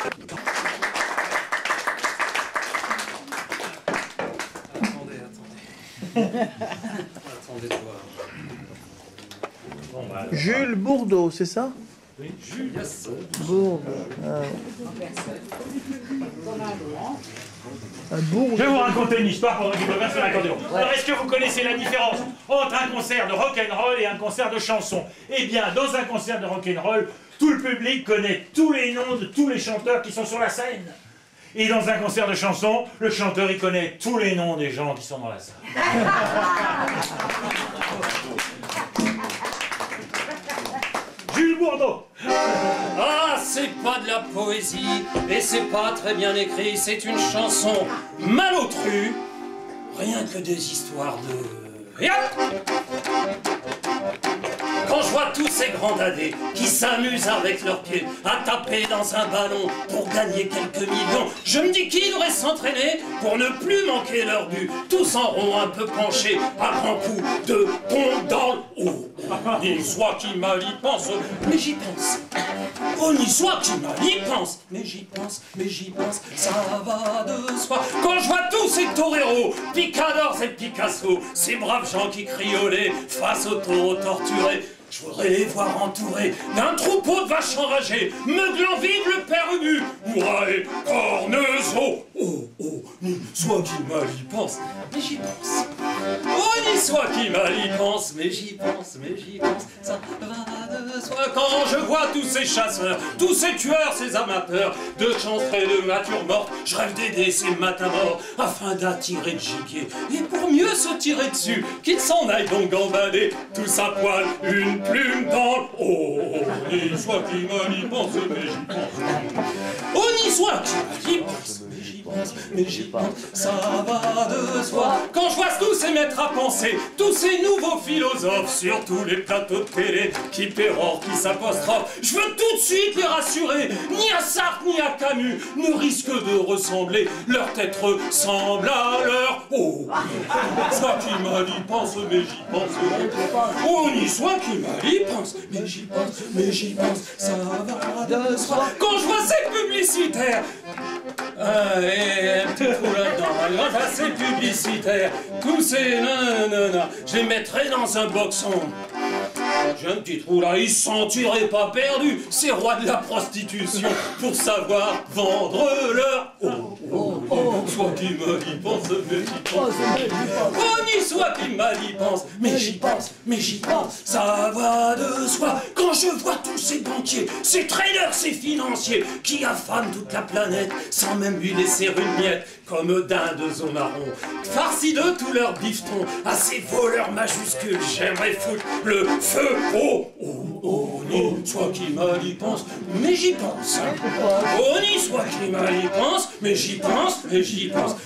Attendez, bon, bah, Jules Bourdeau, c'est ça? oui, Jules Bourdeau. Ah. Je vais vous raconter une histoire pendant qu'il peut faire sur l'accordéon. Alors, est-ce que vous connaissez la différence entre un concert de rock'n'roll et un concert de chanson? Eh bien, dans un concert de rock'n'roll, tout le public connaît tous les noms de tous les chanteurs qui sont sur la scène. Et dans un concert de chanson, le chanteur, il connaît tous les noms des gens qui sont dans la salle. Jules Bourdeau. Ah, c'est pas de la poésie, et c'est pas très bien écrit, c'est une chanson malotrue, rien que des histoires de... Et hop ! Quand je vois tous ces grands dadés qui s'amusent avec leurs pieds à taper dans un ballon pour gagner quelques millions, je me dis qu'ils devraient s'entraîner pour ne plus manquer leur but, tous en rond un peu penchés à grands coups de pompe dans le haut. Ni soit qui mal y pense, mais j'y pense. Oh, ni soit qui mal y pense, mais j'y pense, ça va de soi. Quand je vois tous ces toreros, picadors et Picasso, ces braves gens qui crient olé face aux taureaux torturés, je voudrais les voir entourés d'un troupeau de vaches enragées, meuglant vive le père Ubu, hurrah et cornezo. Oh, oh, ni soit qui mal y pense, mais j'y pense. Oh, ni soit qui mal y pense, mais j'y pense, ça va de soi. Quand je vois tous ces chasseurs, tous ces tueurs, ces amateurs de chantres et de natures mortes, je rêve d'aider ces matamores afin d'attirer le gibier. Et pour mieux se tirer dessus, qu'ils s'en aillent donc gambader, tous à poil, une plume dans le... Oh, ni soit qui mal y pense, mais j'y pense. Oh, ni soit qui mal y pense, mais j'y pense, ça va de soi. Quand je vois tous ces maîtres à penser, tous ces nouveaux philosophes sur tous les plateaux de télé qui pérorent, qui s'apostrophent, je veux tout de suite les rassurer, ni à Sartre ni à Camus ne risquent de ressembler, leur tête ressemble à leur... Oh, soit qui mal y pense, mais j'y pense. Oh, ni soit qui mal y pense, mais j'y pense, ça va de soi. Quand je vois ces publicitaires, et un petit trou là-dedans, grâce à ces publicitaires, tous ces nanana, je les mettrais dans un boxon. J'ai un petit trou là, ils se sentiraient pas perdus, ces rois de la prostitution, pour savoir vendre leur... Oh, soit qui mal y pense, mais j'y pense. Oh, ni soit qui mal y pense, mais j'y pense, ça va de soi. Quand je vois tous ces banquiers, ces traders, ces financiers, qui affament toute la planète, sans même lui laisser une miette, comme dindes au marron, farcis de tous leurs bifetons, à ces voleurs majuscules, j'aimerais foutre le feu. Oh, ni soit qui mal y pense, mais j'y pense. Oh, ni soit qui mal y pense, mais j'y pense,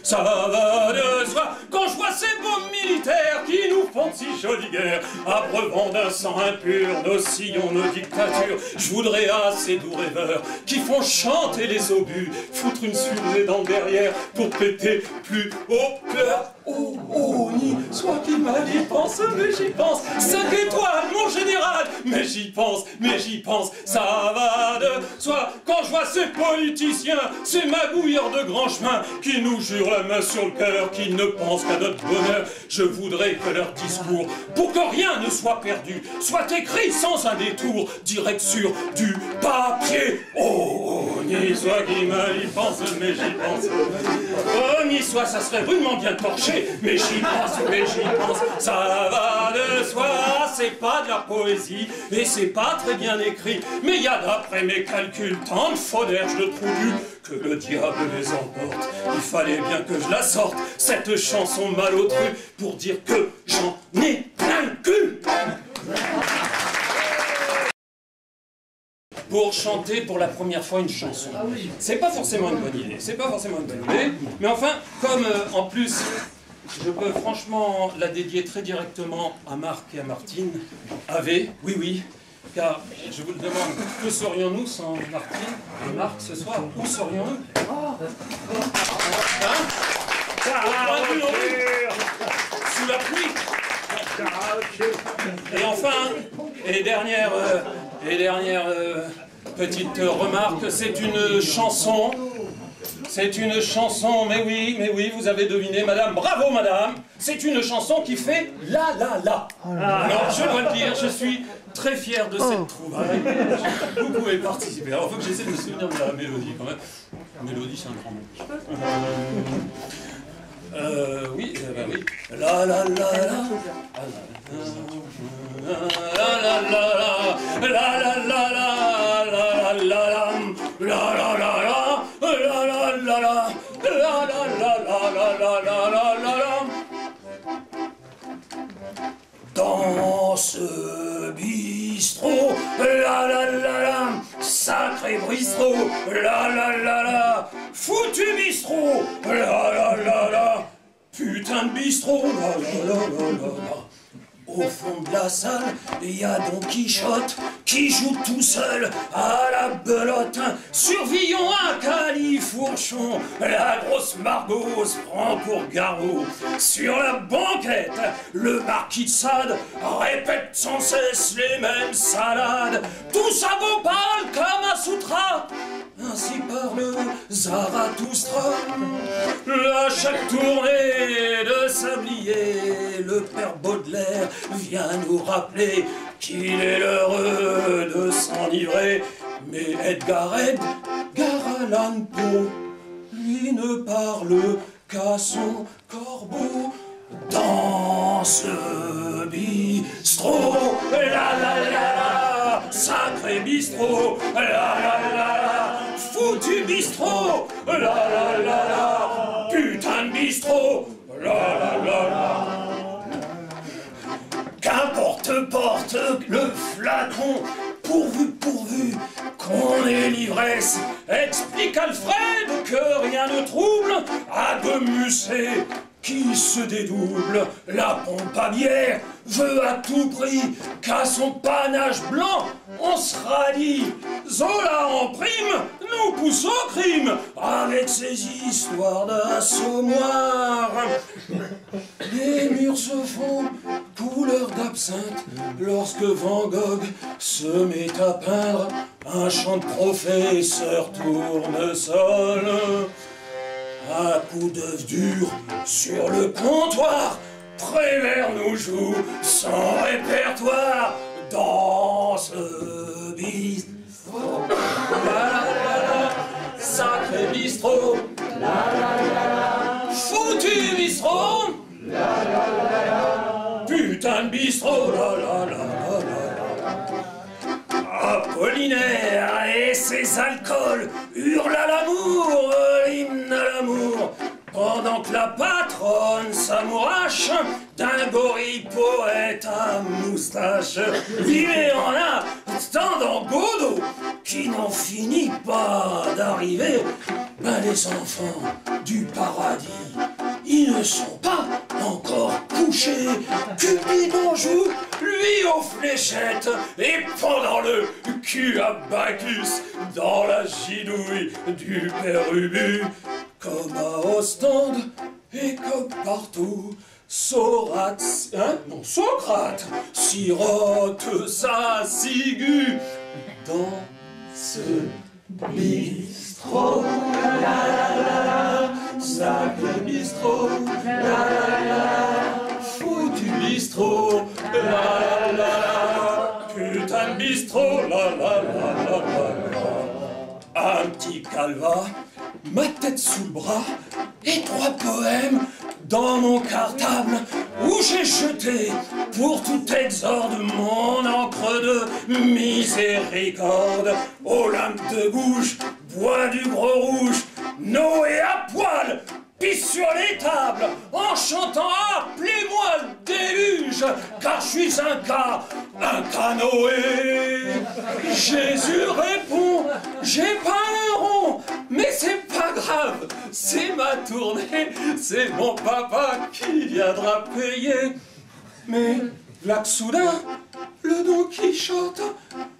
ça va de soi. Quand je vois ces beaux militaires qui nous font de si jolie guerre, abreuvant d'un sang impur nos sillons, nos dictatures, je voudrais à ces doux rêveurs qui font chanter les obus, foutre une fusée dans le derrière pour péter plus haut que... Oh, ni soit qui mal y pense, mais j'y pense. 5 étoiles, mon général, mais j'y pense, ça va de soi. Quand je vois ces politiciens, ces magouilleurs de grand chemin, qui nous jurent la main sur le cœur, qui ne pensent qu'à notre bonheur, je voudrais que leur discours, pour que rien ne soit perdu, soit écrit sans un détour, direct sur du papier. Oh, ni soit qui mal y pense, mais j'y pense. Oh, ni soit ça serait rudement bien torché, mais j'y pense, ça va de soi. C'est pas de la poésie, et c'est pas très bien écrit, mais y a d'après mes calculs tant de faux d'herbe de trous du que le diable les emporte. Il fallait bien que je la sorte, cette chanson malotrue, pour dire que j'en ai plein le cul. Pour chanter pour la première fois une chanson. C'est pas forcément une bonne idée, mais enfin, comme en plus, je peux franchement la dédier très directement à Marc et à Martine. Oui, car je vous le demande, que serions-nous sans Martine et Marc ce soir? Où serions-nous? Sous la pluie. Et enfin, et dernière petite remarque, c'est une chanson. C'est une chanson, mais oui, vous avez deviné, madame. Bravo, madame. C'est une chanson qui fait la la la. Alors, je dois le dire, je suis très fier de cette trouvaille. Vous pouvez participer. Alors, il faut que j'essaie de me souvenir de la mélodie, quand même. La mélodie, c'est un grand mot. Oui, oui. La la la la. La la la la. La la la la. La la la la. La la la la. La la la la. La la la la. Dans ce bistrot, la la la la, sacré bistrot, la la la la, foutu bistrot, la la la la, putain de bistrot, la la la la la. Au fond de la salle, il y a Don Quichotte qui joue tout seul à la belote. Sur Villon à Califourchon, la grosse Margot se prend pour Garou. Sur la banquette, le marquis de Sade répète sans cesse les mêmes salades. Tout ça vaut pas le Kama Sutra, ainsi parle Zarathustra. À chaque tournée de sablier, le père Baudelaire vient nous rappeler qu'il est heureux de s'enivrer. Mais Edgar Allan Poe, lui ne parle qu'à son corbeau. Dans ce bistrot, la la la la, sacré bistrot, la la la la, foutu bistrot, la la la la, putain de bistrot, la la la la. Qu'importe porte le flacon, pourvu qu'on ait l'ivresse. Explique Alfred que rien ne trouble à de Musset qui se dédouble. La pompe à bière veut à tout prix qu'à son panache blanc on se rallie. Zola en prime nous pousse au crime avec ses histoires d'assommoir. Les murs se font couleur d'absinthe lorsque Van Gogh se met à peindre un chant de professeur tournesol. Un coup d'œuf dur sur le comptoir, Prévert nous joue son répertoire. Dans ce bistrot, la la la la, sacré bistrot, la la la la, foutu bistrot, la la la la, putain de bistrot, la la la la. Apollinaire et ses alcools hurlent à l'amour, l'hymne à l'amour, pendant que la patronne s'amourache d'un gorille poète à moustache. Il en a tant dans Godot qui n'en finit pas d'arriver. Ben les enfants du paradis, ils ne sont pas encore couchés. Cupidon joue, lui aux fléchettes, et pendant le cul à Bacchus dans la gidouille du père Ubu. Comme à Ostende et comme partout, Socrate sirote sa ciguë. Dans ce bistrot, la la la la, sacré bistrot, la la la, foutu bistrot, la la la, putain de bistrot, la la la la la. Un petit calva, ma tête sous le bras, et 3 poèmes dans mon cartable où j'ai jeté pour tout exorde mon encre de miséricorde. Olympe de Gouges, bois du gros rouge, Noé à poil, pisse sur les tables en chantant « Appelez-moi le déluge, car je suis un Noé ». Jésus répond « J'ai pas un rond, mais c'est pas grave, c'est ma tournée, c'est mon papa qui viendra payer ». Mais là que soudain, le Don Quichotte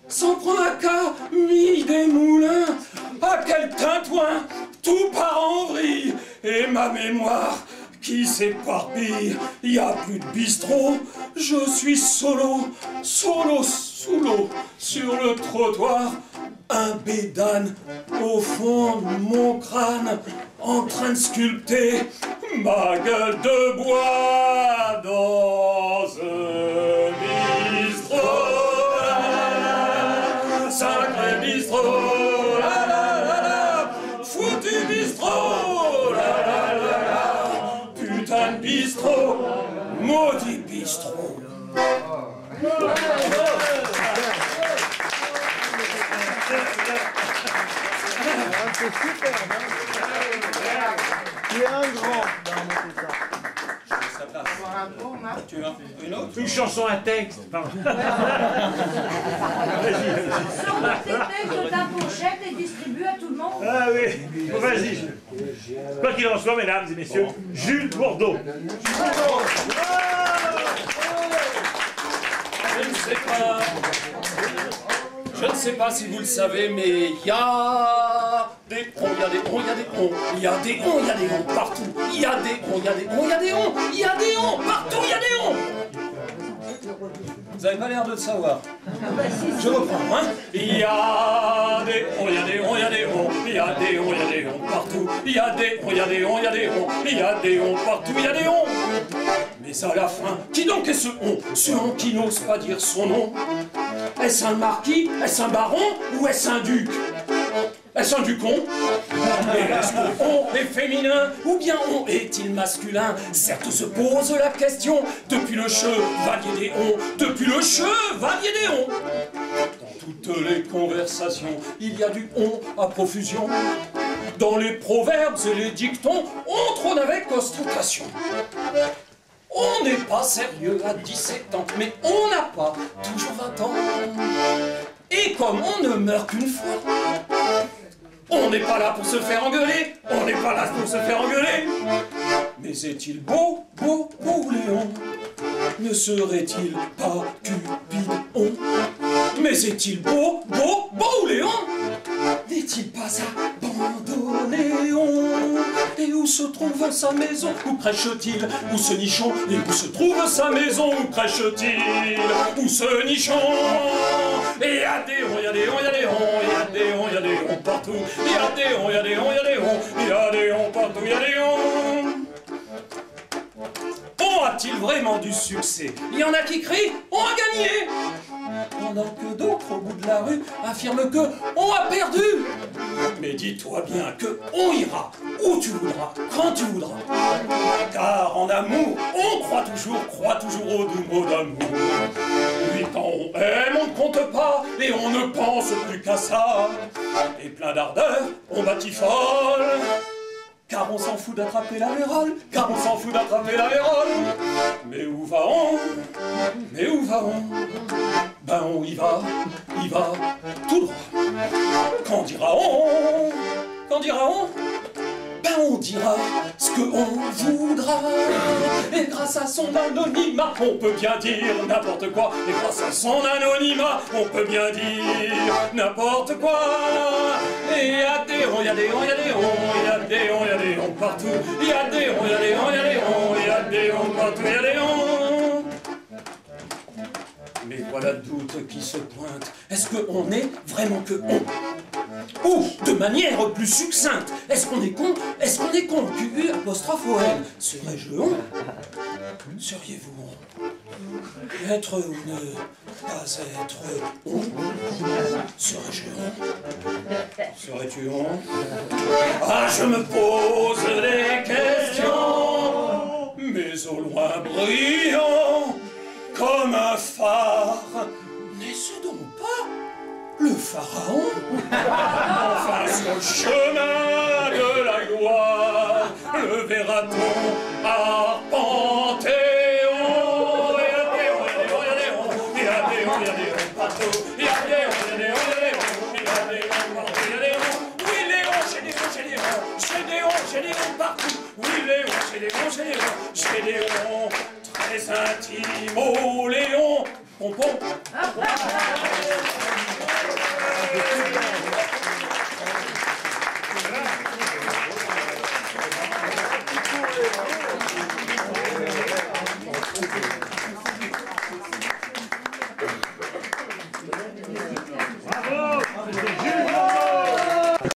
s'en prend à Camille Desmoulins. À quel tintouin, tout part en vrille, et ma mémoire qui s'éparpille. Y a plus de bistrot, je suis solo, sous l'eau, sur le trottoir, un bédane au fond de mon crâne, en train de sculpter ma gueule de bois dans un bistrot. Sacré bistrot, la la la la, foutu bistrot, la la la la, putain de bistrot, maudit bistrot. C'est super, tu es un grand. Tu veux une autre? Une chanson à texte, pardon. Sors tes textes de ta pochette et distribue à tout le monde. Ah oui, bon, vas-y. Quoi qu'il en soit, mesdames et messieurs, Jules Bourdeau. Je ne sais pas si vous le savez, mais il y a des onds, il y a des onds, il y a des onds, il y a des onds, il y a des onds partout. Il y a des onds, il y a des onds, il y a des onds, il y a des onds partout, il y a des onds. Vous avez pas l'air de le savoir. Je reprends, hein. Il y a des onds, il y a des onds, il y a des onds, il y a des onds, il y a des onds partout. Il y a des onds, il y a des onds, il y a des onds, il y a des onds partout, il y a des onds. Mais à la fin, qui donc est ce on? Ce on qui n'ose pas dire son nom? Est-ce un marquis? Est-ce un baron? Ou est-ce un duc? Est-ce un ducon? Et est-ce que on est féminin? Ou bien on est-il masculin? Certes se pose la question depuis le chevalier des on, depuis le chevalier des on. Dans toutes les conversations, il y a du on à profusion. Dans les proverbes et les dictons, on trône avec ostentation. On n'est pas sérieux à 17 ans, mais on n'a pas toujours 20 ans. Et comme on ne meurt qu'une fois, on n'est pas là pour se faire engueuler, on n'est pas là pour se faire engueuler. Mais est-il beau, beau, beau Léon? Ne serait-il pas Cupidon? Mais est-il beau, beau, beau Léon? N'est-il pas abandonné? Et où se trouve sa maison? Où crèche-t-il? Où ce nichon? Et où se trouve sa maison? Où crèche-t-il? Où ce nichon? Et il y a des onds, il y a des onds, il y a des onds, il y a des onds, il y a des onds partout. Il y a des onds, il y a des onds, il y a des onds, il y a des onds partout, il y a des onds. On a-t-il vraiment du succès? Il y en a qui crient « On a gagné !» pendant que d'autres au bout de la rue affirment que « On a perdu !» Mais dis-toi bien que on ira où tu voudras, quand tu voudras. Car en amour, on croit toujours au doux mot d'amour. Oui, quand on aime, on ne compte pas et on ne pense plus qu'à ça. Et plein d'ardeur, on batifole. Car on s'en fout d'attraper la vérole, car on s'en fout d'attraper la vérole. Mais où va-on? Mais où va-on? Ben on y va tout droit. Quand dira-on? Quand dira-on? Ben on dira ce qu'on voudra. Et grâce à son anonymat, on peut bien dire n'importe quoi. Et grâce à son anonymat, on peut bien dire n'importe quoi. Et il y a des onds, il y a des onds, il y a des onds, il y a des onds, il y a des onds partout. Il y a des onds, il y a des onds, il y a des onds, il y a des onds partout, il y a des onds. Mais voilà le doute qui se pointe. Est-ce qu'on est vraiment que on? Ou, de manière plus succincte, est-ce qu'on est con? Est-ce qu'on est con? QU apostrophe ON. Serais-je on? Seriez-vous on? Être ou ne pas être on? Serais-je on? Serais-tu on? Ah, je me pose des questions, mais au loin brillant comme un phare. N'est-ce donc pas le pharaon? Enfin, sur le chemin de la gloire, le verra-t-on arpenter? J'ai des onds partout. Oui, Léon, j'ai des onds, j'ai des onds, j'ai des onds très intimes. Oh, Léon, pompon.